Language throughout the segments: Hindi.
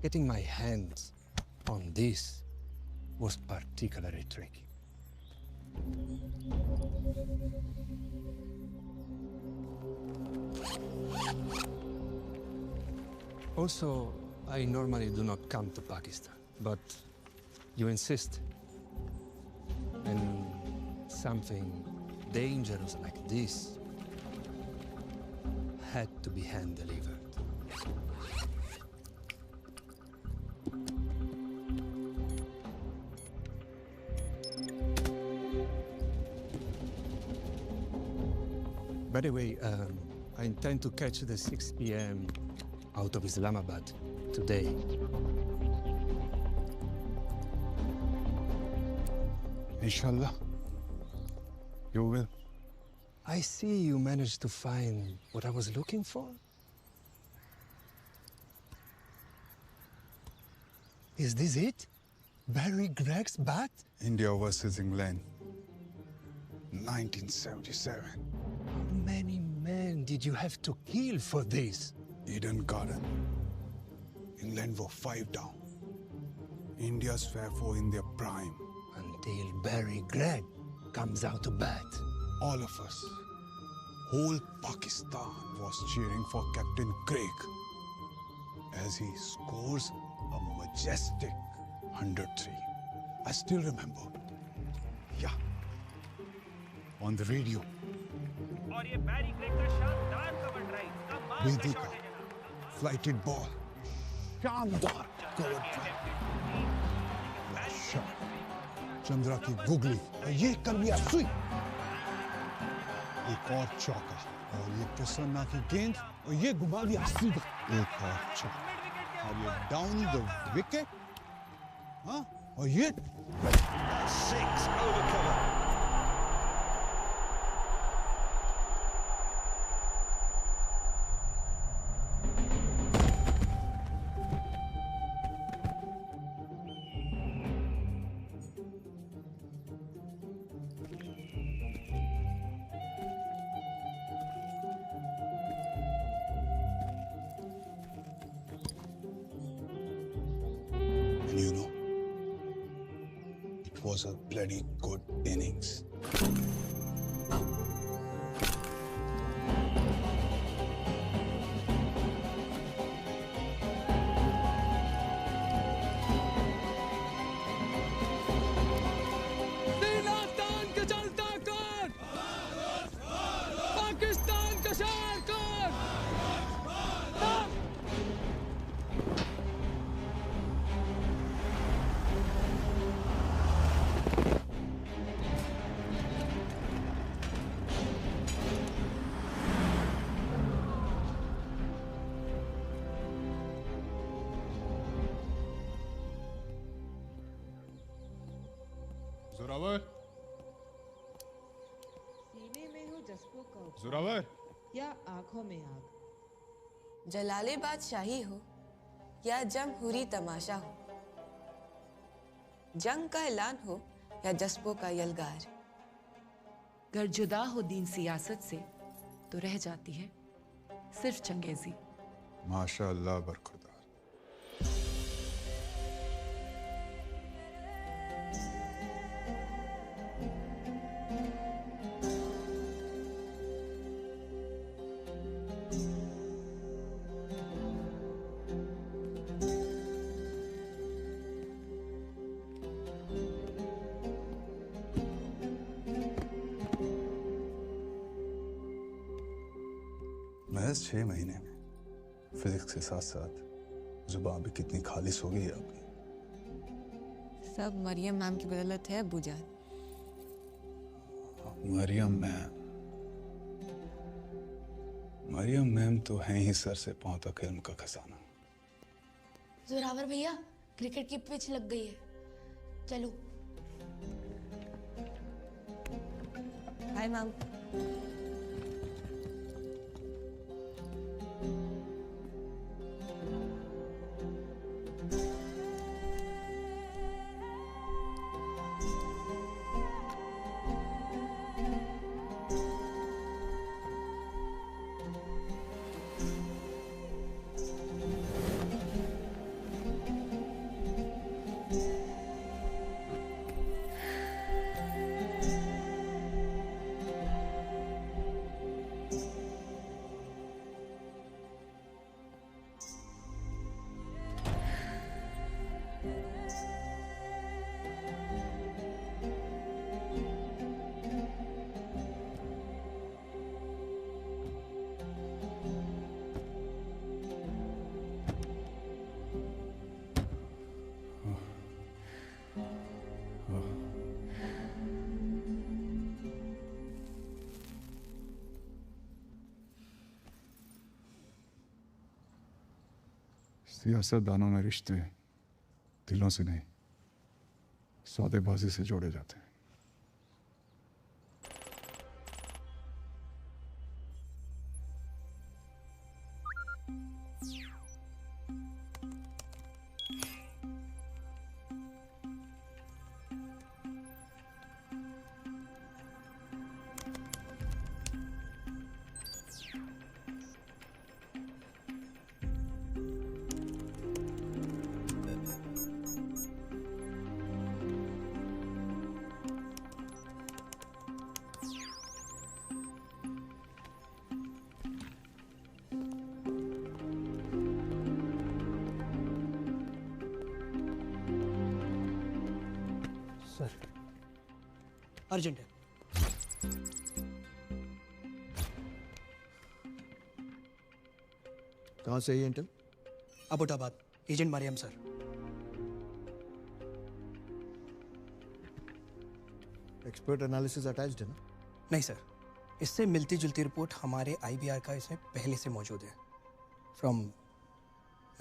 Getting my hands on this was particularly tricky. Also, I normally do not come to Pakistan, but you insist. And something dangerous like this had to be hand-delivered. By the way, I intend to catch the 6 p.m. out of Islamabad today. Inshallah, you will. I see you managed to find what I was looking for. Is this it? Barry Gregg's bat? India versus England, 1977. How many men did you have to kill for this? Eden Garden. England were 5 down. India's fair 4 in their prime. Until Barry Gregg comes out to bat. All of us, whole Pakistan was cheering for Captain Craig as he scores a majestic 103. I still remember. Yeah. On the radio. और ये बैरी क्रेग का शानदार कवर ड्राइव कमाल का Vedika, शॉट है जनाब flighted ball. शानदार cover drive. Last shot. Chandra की गुगली और ये कर लिया स्वीप. एक और चौका और ये प्रसन्ना की गेंद और ये घुमा दिया सीधा. एक और चौका और ये डाउन द विकेट. हाँ और ये 6 over cover and you know, it was a bloody good innings. Zorawar सीने में हो जज्बों का उपहार जोरावर या आंखों में आग। जलाले बादशाही हो या जमहूरी तमाशा हो, जंग का ऐलान हो या जज्बों का यलगार, घर जुदा हो दीन सियासत से तो रह जाती है सिर्फ चंगेजी। माशाअल्लाह बरखुरदार. महज 6 महीने में फिजिक्स के साथ साथ जुबान भी कितनी खालिस हो गई है आपकी. सब मरियम मैम की बदौलत है अब्बू जान। मरियम मैम तो हैं ही सर से पांव तक इल्म का खजाना. जोरावर भैया, क्रिकेट की पिच लग गई है, चलो। Hi ma'am. सियासतदानों में रिश्ते दिलों से नहीं, सौदेबाजी से जोड़े जाते हैं। सर अर्जेंट है। कहाँ से है Intel? Abbottabad, agent Mariam sir. Expert analysis attached है ना? नहीं सर, इससे मिलती जुलती रिपोर्ट हमारे आईबीआर का इसमें पहले से मौजूद है, फ्रॉम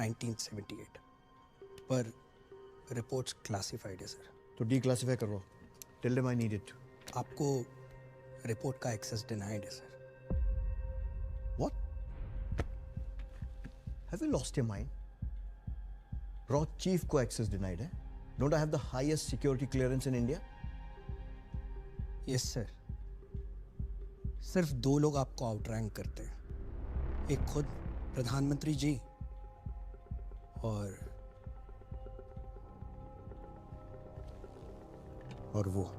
1978, पर रिपोर्ट्स क्लासिफाइड है सर। तो डीक्लासिफाई करवाओ। Tell them I need it. आपको रिपोर्ट का एक्सेस डिनाइड है sir. What? Have you lost your mind? रॉ चीफ को एक्सेस डिनाइड है? Don't I have the highest security clearance in India? Yes sir, सिर्फ 2 लोग आपको आउटरैंक करते हैं, एक खुद प्रधानमंत्री जी और वो।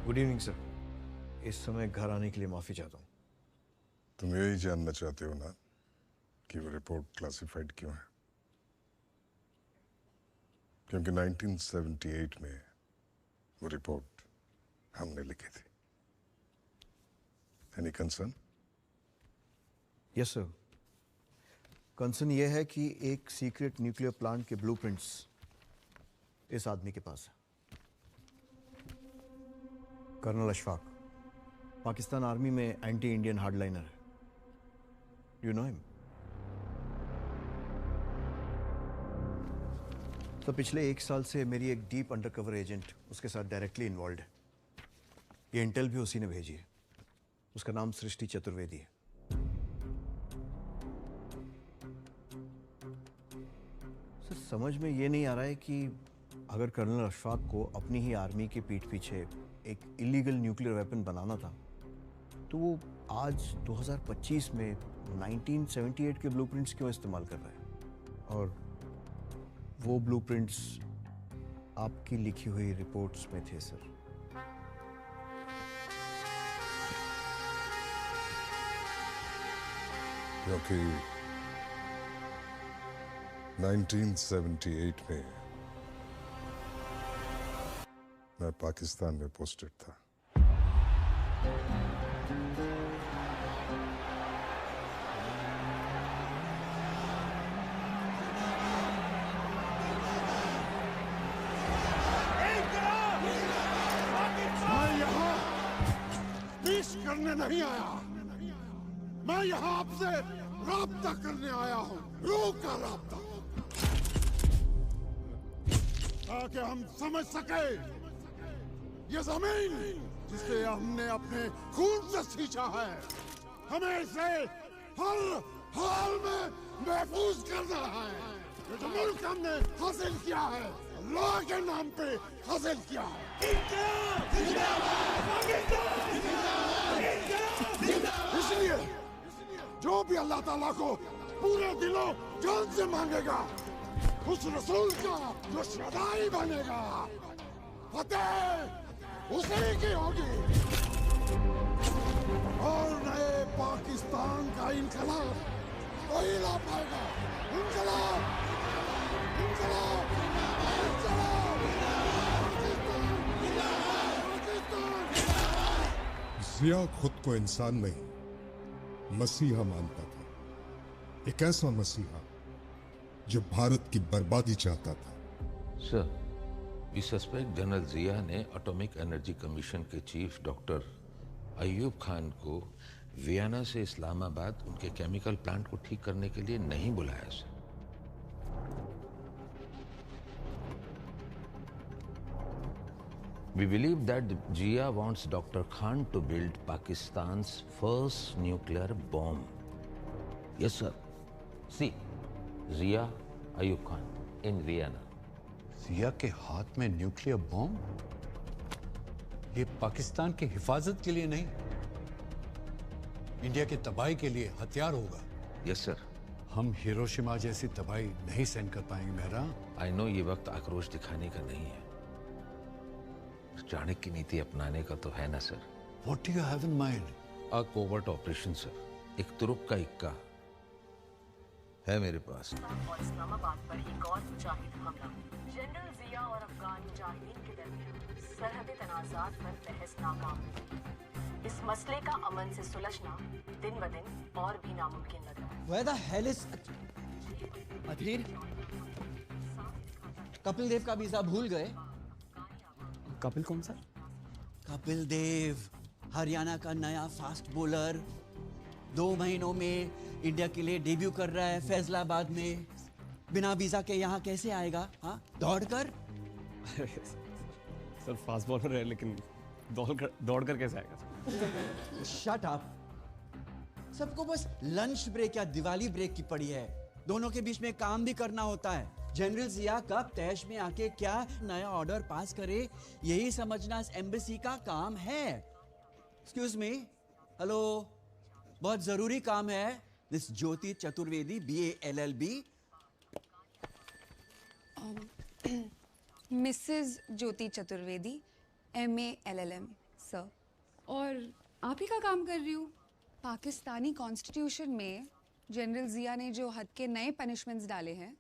Good evening sir. इस समय घर आने के लिए माफी चाहता हूँ। तुम यही जानना चाहते हो ना कि वो रिपोर्ट क्लासिफाइड क्यों है? क्योंकि 1978 में वो रिपोर्ट हमने लिखी थी। Any concern? Yes sir, concern ये है कि एक सीक्रेट न्यूक्लियर प्लांट के ब्लूप्रिंट्स इस आदमी के पास है। कर्नल अशफाक, पाकिस्तान आर्मी में एंटी इंडियन हार्डलाइनर है। You know him? तो पिछले 1 साल से मेरी एक डीप अंडरकवर एजेंट उसके साथ डायरेक्टली इन्वॉल्व है। ये इंटेल भी उसी ने भेजी है। उसका नाम सृष्टि चतुर्वेदी है। सर समझ में ये नहीं आ रहा है कि अगर कर्नल अशफाक को अपनी ही आर्मी के पीठ पीछे एक इलीगल न्यूक्लियर वेपन बनाना था तो वो आज 2025 में 1978 के ब्लूप्रिंट्स क्यों इस्तेमाल कर रहा है? और वो ब्लूप्रिंट्स आपकी लिखी हुई रिपोर्ट्स में थे सर। क्योंकि 1978 में मैं पाकिस्तान में पोस्टेड था। मैं यहाँ पेश करने नहीं आया। मैं यहाँ आपसे राब्ता करने आया हूँ, रूह का राब्ता, ताकि हम समझ सके ये जमीन जिसे हमने अपने खून से सींचा है, हमें इसे हर हाल में महफूज करना है। ये जो मुल्क हमने हासिल किया है, अल्लाह के नाम पे हासिल किया है। इसलिए जो भी अल्लाह ताला को पूरे दिलों जान से मांगेगा, उस रसूल का जो शदाई बनेगा, फतेह उसी की होगी। और नए पाकिस्तान का इनकलाब वही ला पाएगा। इनकलाब, इनकलाब, इनकलाब, पाकिस्तान, पाकिस्तान। जिया खुद को इंसान नहीं, मसीहा मानता था। एक ऐसा मसीहा जो भारत की बर्बादी चाहता था। सर, वी सस्पेक्ट जनरल जिया ने एटॉमिक एनर्जी कमीशन के चीफ डॉक्टर अयूब खान को वियना से इस्लामाबाद उनके केमिकल प्लांट को ठीक करने के लिए नहीं बुलाया sir. We believe that Jia wants Dr. Khan to build Pakistan's first nuclear bomb. Yes, sir. See, Zia Ayub Khan in Vienna. जिया के हाथ में न्यूक्लियर बॉम्ब? ये पाकिस्तान की हिफाजत के लिए नहीं, इंडिया की तबाही के लिए हथियार होगा। Yes sir. हम हिरोशिमा जैसी तबाही नहीं सहन कर पाएंगे मेहरा। आई नो ये वक्त आक्रोश दिखाने का नहीं है, चाणक्य की नीति अपनाने का तो है ना sir. What do you have in mind? A covert operation sir, एक तुरुप का इक्का है मेरे पास। इस्लामाबाद पर एक और मुजाहिद हमला। जनरल जिया और अफगान मुजाहिदीन के दरमियान सरहदी तनाज़ात पर बहस नाकाम। इस मसले का अमन से सुलझना दिन ब दिन और भी नामुमकिन लग रहा है। Where the hell is अधीर? कपिल देव का वीजा भूल गए? कपिल कौन सा? कपिल देव, हरियाणा का नया फास्ट बॉलर, 2 महीनों में इंडिया के लिए डेब्यू कर रहा है फैसलाबाद में। बिना वीजा के यहाँ कैसे आएगा? हाँ, दौड़ कर? सर फास्ट बॉलर है लेकिन दौड़ कर कैसे आएगा? Shut up. सबको बस लंच ब्रेक या दिवाली ब्रेक की पड़ी है। दोनों के बीच में काम भी करना होता है। जनरल जिया कब तैश में आके क्या नया ऑर्डर पास करे, यही समझना इस एम्बेसी का काम है। एक्सक्यूज मी, हेलो, बहुत जरूरी काम है। This Jyoti Chaturvedi BA LLB। Mrs Jyoti Chaturvedi MA LLM sir. और आप ही का काम कर रही हूँ। पाकिस्तानी कॉन्स्टिट्यूशन में जनरल जिया ने जो हद के नए पनिशमेंट्स डाले हैं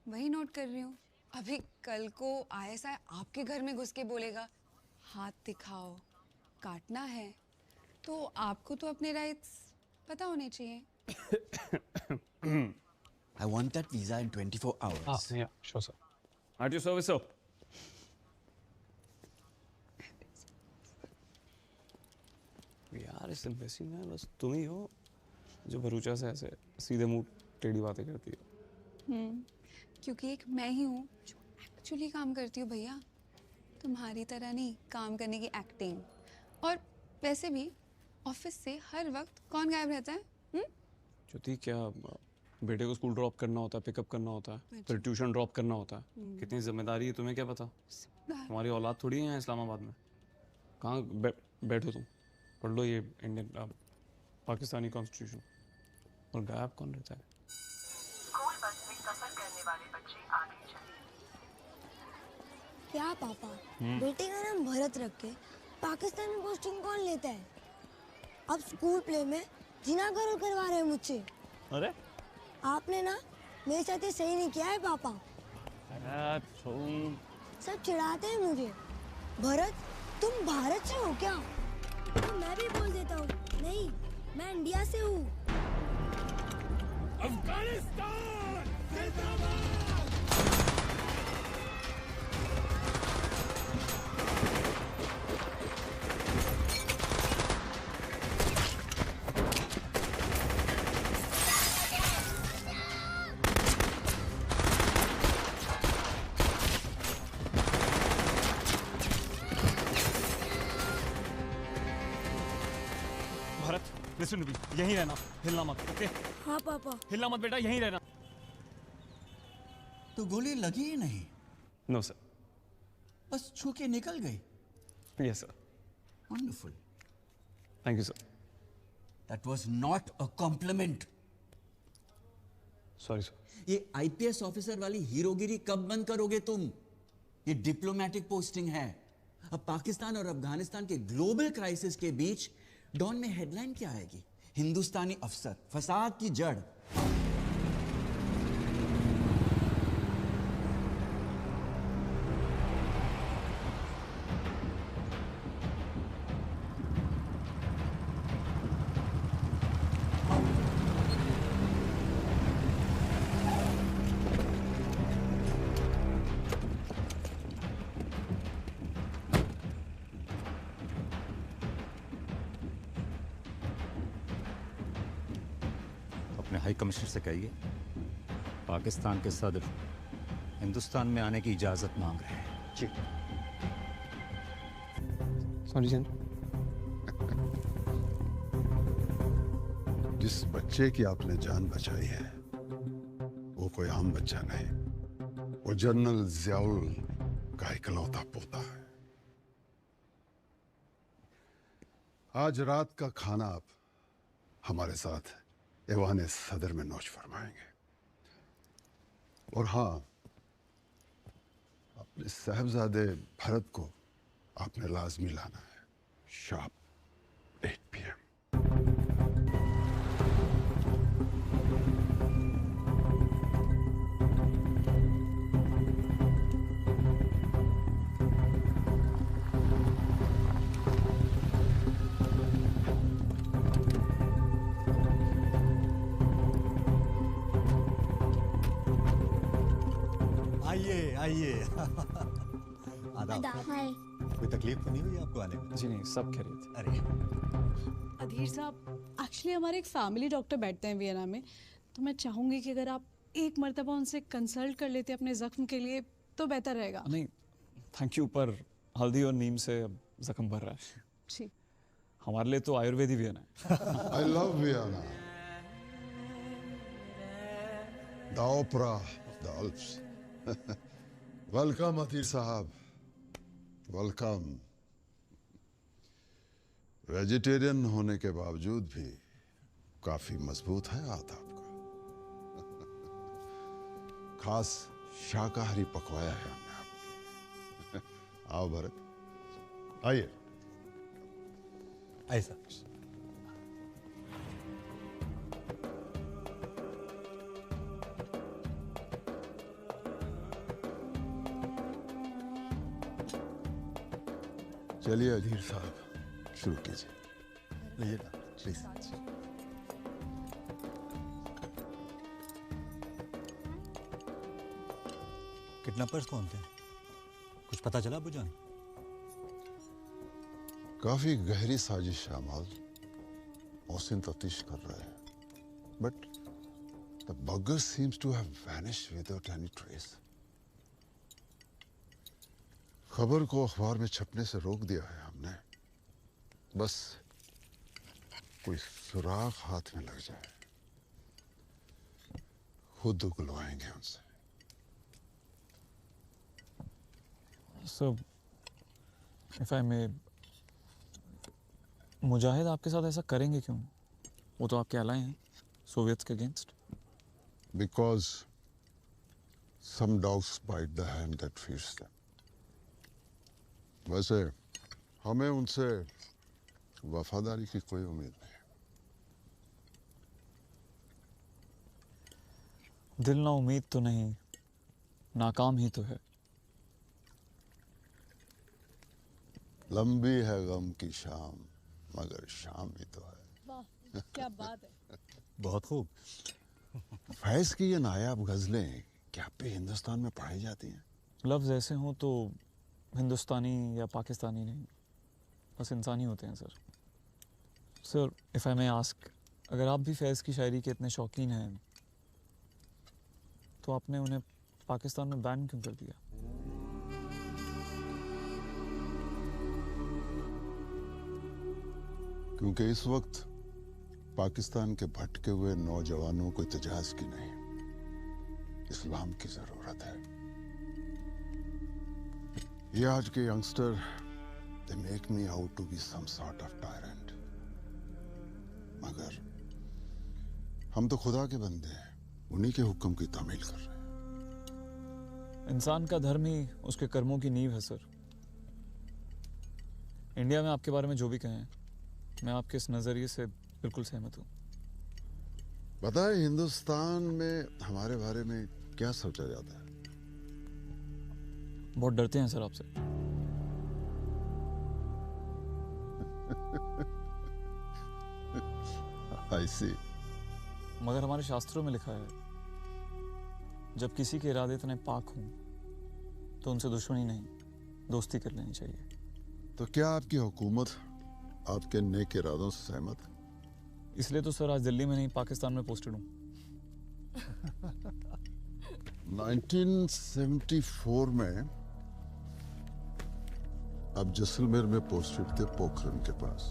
वही नोट कर रही हूँ। अभी कल को ISI आपके घर में घुस के बोलेगा हाथ दिखाओ, काटना है, तो आपको तो अपने राइट्स पता होने चाहिए। I want that visa in 24 hours. Yeah, sure sir. At your service, sir. यार इस एम्बेसी में बस तुम ही हो जो भरूचा से ऐसे सीधे मुंह टेढ़ी बातें करती हो। क्योंकि एक मैं ही हूँ जो एक्चुअली काम करती हूँ भैया, तुम्हारी तरह नहीं काम करने की एक्टिंग। और वैसे भी ऑफिस से हर वक्त कौन गायब रहता है? ज्योति, क्या बेटे को स्कूल ड्रॉप करना होता है, पिकअप करना होता है, फिर ट्यूशन ड्रॉप करना होता है। कितनी जिम्मेदारी है तुम्हें क्या पता? तुम्हारी औलाद थोड़ी है इस्लामाबाद में। कहाँ बैठो तुम, पढ़ लो ये इंडियन पाकिस्तानी कॉन्स्टिट्यूशन। और गायब कौन रहता है? स्कूल बस में सफर करने वाले बच्चे आगे चले। क्या पापा, बेटे का नाम भरत रख के पाकिस्तान में पोस्टिंग कौन लेता है? अब स्कूल प्ले में जीना करो करवा रहे हैं मुझसे। अरे आपने ना मेरे साथ ये सही नहीं किया है पापा। सब चिढ़ाते हैं मुझे। भरत, तुम भारत से हो क्या? तो मैं भी बोल देता हूँ, नहीं, मैं इंडिया से हूँ। अफगानिस्तान जिंदाबाद। भरत, लिसन टू मी, यहीं रहना, हिलना मत, ओके? हाँ पापा। हिलना मत बेटा, यहीं रहना। तो गोली लगी ही नहीं? No sir. बस छू के निकल गई? Yes sir. Wonderful. Thank you sir. That was not a compliment. Sorry sir. ये आईपीएस ऑफिसर वाली हीरोगिरी कब बंद करोगे तुम? ये डिप्लोमेटिक पोस्टिंग है। अब पाकिस्तान और अफगानिस्तान के ग्लोबल क्राइसिस के बीच डॉन में हेडलाइन क्या आएगी? हिंदुस्तानी अफसर फसाद की जड़। अपने हाई कमिश्नर से कहिए पाकिस्तान के सदर हिंदुस्तान में आने की इजाजत मांग रहे हैं। जी। सॉरी जन। जिस बच्चे की आपने जान बचाई है वो कोई आम बच्चा नहीं, वो जनरल जियाउल का इकलौता पोता है। आज रात का खाना आप हमारे साथ ऐवान सदर में नौश फरमाएंगे। और हाँ, अपने साहबजादे भरत को आपने लाजमी लाना है, शार्प 8 PM। आइए आदाब। कोई तकलीफ तो नहीं हुई आपको आने में? जी नहीं, सब खैरियत। अरे अधीर साहब, एक्चुअली हमारे एक फैमिली डॉक्टर बैठते हैं वियना में, तो मैं चाहूंगी कि अगर आप एक मर्तबा उनसे कंसल्ट कर लेते अपने जख्म के लिए तो बेहतर रहेगा। नहीं थैंक यू, पर हल्दी और नीम से अब जख्म भर रहा है। जी। हमारे लिए तो आयुर्वेदी वियना है। I love Vienna. The opera of the Alps. Welcome Atir साहब, वेलकम। वेजिटेरियन होने के बावजूद भी काफी मजबूत है हाथ आपका। खास शाकाहारी पकवाया है हमने आपके। आओ भरत, आइए। ऐसा चलिए अधीर साहब, शुरू कीजिए। लीजिए ना प्लीज। किडनैपर्स कौन थे? कुछ पता चला बुजान? काफी गहरी साजिश है अमाल। मोहसिन तफ्तीश कर रहे हैं, but the bugger seems to have vanished without any trace. खबर को अखबार में छपने से रोक दिया है हमने, बस कोई सुराग हाथ में लग जाए, खुद उगलवाएंगे उनसे। So, if I may, मुजाहिद आपके साथ ऐसा करेंगे क्यों? वो तो आपके अलाय हैं, सोवियट्स के against. Because some dogs bite the hand that feeds them. वैसे हमें उनसे वफादारी की कोई उम्मीद नहीं। दिल ना उम्मीद तो नहीं, नाकाम ही तो है। लंबी है गम की शाम, मगर शाम ही तो है। वाह, क्या बात है। बहुत खूब। फैज की ये नायाब गजलें क्या पे हिंदुस्तान में पढ़ाई जाती हैं? लफ्ज़ ऐसे हों तो हिंदुस्तानी या पाकिस्तानी नहीं, बस इंसानी होते हैं sir. Sir, if I may ask, अगर आप भी फैज़ की शायरी के इतने शौकीन हैं तो आपने उन्हें पाकिस्तान में बैन क्यों कर दिया? क्योंकि इस वक्त पाकिस्तान के भटके हुए नौजवानों को इत्तेजाज की नहीं, इस्लाम की जरूरत है। ये आज के youngster, they make me out to be some sort of tyrant. मगर हम तो खुदा के बंदे हैं, उन्हीं के हुक्म की तामील कर रहे हैं। इंसान का धर्म ही उसके कर्मों की नींव है सर। इंडिया में आपके बारे में जो भी कहें, मैं आपके इस नजरिए से बिल्कुल सहमत हूँ। बताएं, हिंदुस्तान में हमारे बारे में क्या सोचा जाता है? बहुत डरते हैं सर आपसे। I see. मगर हमारे शास्त्रों में लिखा है, जब किसी के इरादे इतने पाक हों तो उनसे दुश्मनी नहीं, दोस्ती कर लेनी चाहिए। तो क्या आपकी हुकूमत आपके नेक इरादों से सहमत है? इसलिए तो सर आज दिल्ली में नहीं, पाकिस्तान में पोस्टेड हूँ। 1974 में आप जैसलमेर में पोस्टेड थे, पोखरण के पास।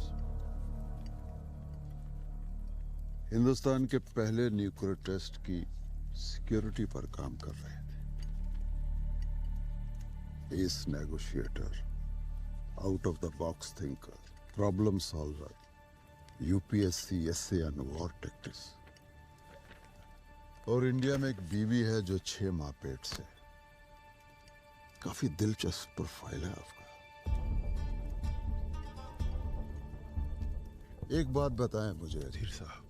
हिंदुस्तान के पहले न्यूक्लियर टेस्ट की सिक्योरिटी पर काम कर रहे थे। Ace negotiator, out of the box thinker, problem solver, UPSC, SA and war tactics. और इंडिया में एक बीवी है जो 6 माह पेट से। काफी दिलचस्प प्रोफाइल है आपका। एक बात बताएं मुझे अधीर साहब,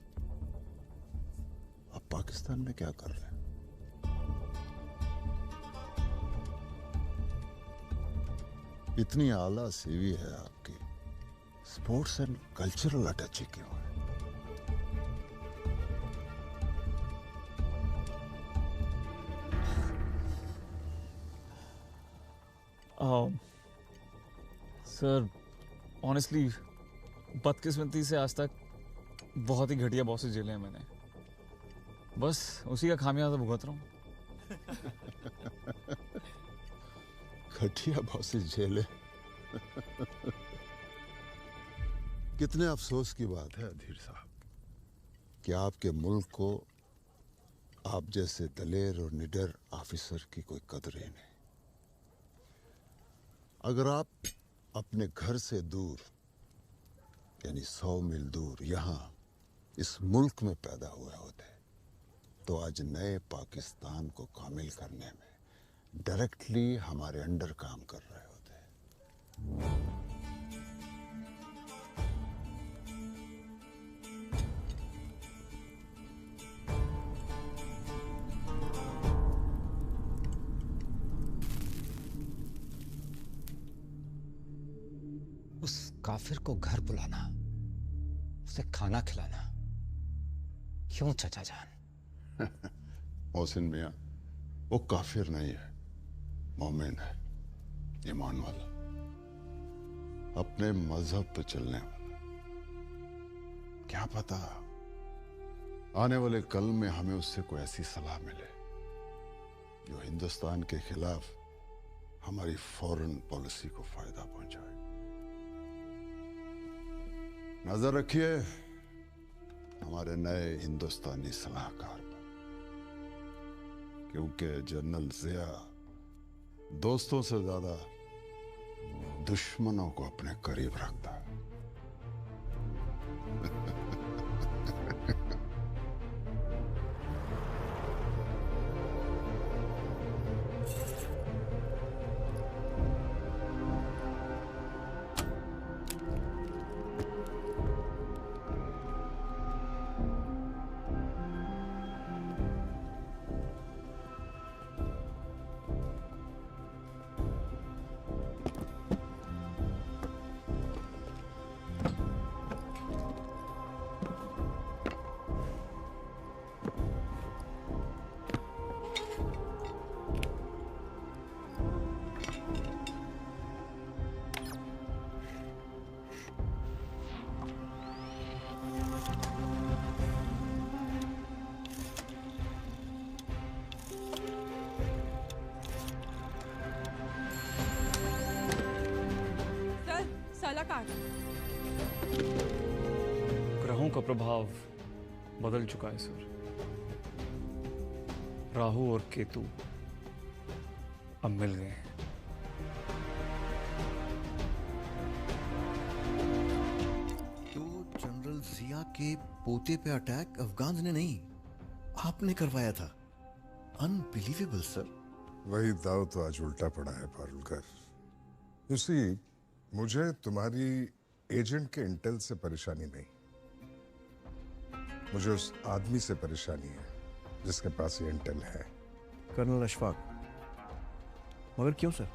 आप पाकिस्तान में क्या कर रहे हैं? इतनी आला सीवी है आपकी, स्पोर्ट्स एंड कल्चरल अटैची क्यों है? सर ऑनेस्टली बदकिस्मती से आज तक बहुत ही घटिया बॉसेस झेले हैं मैंने, बस उसी का खामियाजा भुगत रहा हूँ। घटिया बॉसेस झेले? कितने अफसोस की बात है अधीर साहब कि आपके मुल्क को आप जैसे दलेर और निडर ऑफिसर की कोई कदर ही नहीं। अगर आप अपने घर से दूर, यानी 100 मील दूर यहाँ इस मुल्क में पैदा हुए होते तो आज नए पाकिस्तान को कामिल करने में डायरेक्टली हमारे अंडर काम कर रहे होते। उस काफिर को घर बुलाना, उसे खाना खिलाना, क्यों चचा जान? मोहसिन मियां, वो काफिर नहीं है, मोमिन है, ईमान वाला, अपने मजहब पे चलने वाला। क्या पता आने वाले कल में हमें उससे कोई ऐसी सलाह मिले जो हिंदुस्तान के खिलाफ हमारी फॉरेन पॉलिसी को फायदा पहुंचाए। नजर रखिए हमारे नए हिंदुस्तानी सलाहकार पर, क्योंकि जनरल जिया दोस्तों से ज्यादा दुश्मनों को अपने करीब रखता है। सर साला काट। ग्रहों का प्रभाव बदल चुका है सर। राहु और केतु अब मिल गए हैं। तो जनरल जिया के पोते पे अटैक अफगान ने नहीं, आपने करवाया था। Unbelievable sir. वही दाव तो आज उल्टा पड़ा है पारुलकर। उसी मुझे तुम्हारी एजेंट के इंटेल से परेशानी नहीं, मुझे उस आदमी से परेशानी है जिसके पास ये इंटेल है। कर्नल अशफाक। मगर क्यों सर?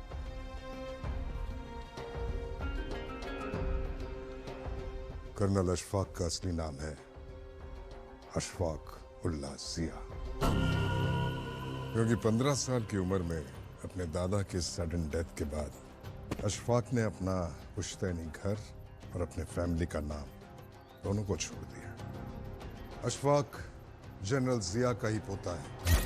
कर्नल अशफाक का असली नाम है अशफाक उल्लाह जिया, क्योंकि 15 साल की उम्र में अपने दादा की सडन डेथ के बाद अशफाक ने अपना पुश्तैनी घर और अपने फैमिली का नाम दोनों को छोड़ दिया। अशफाक जनरल जिया का ही पोता है।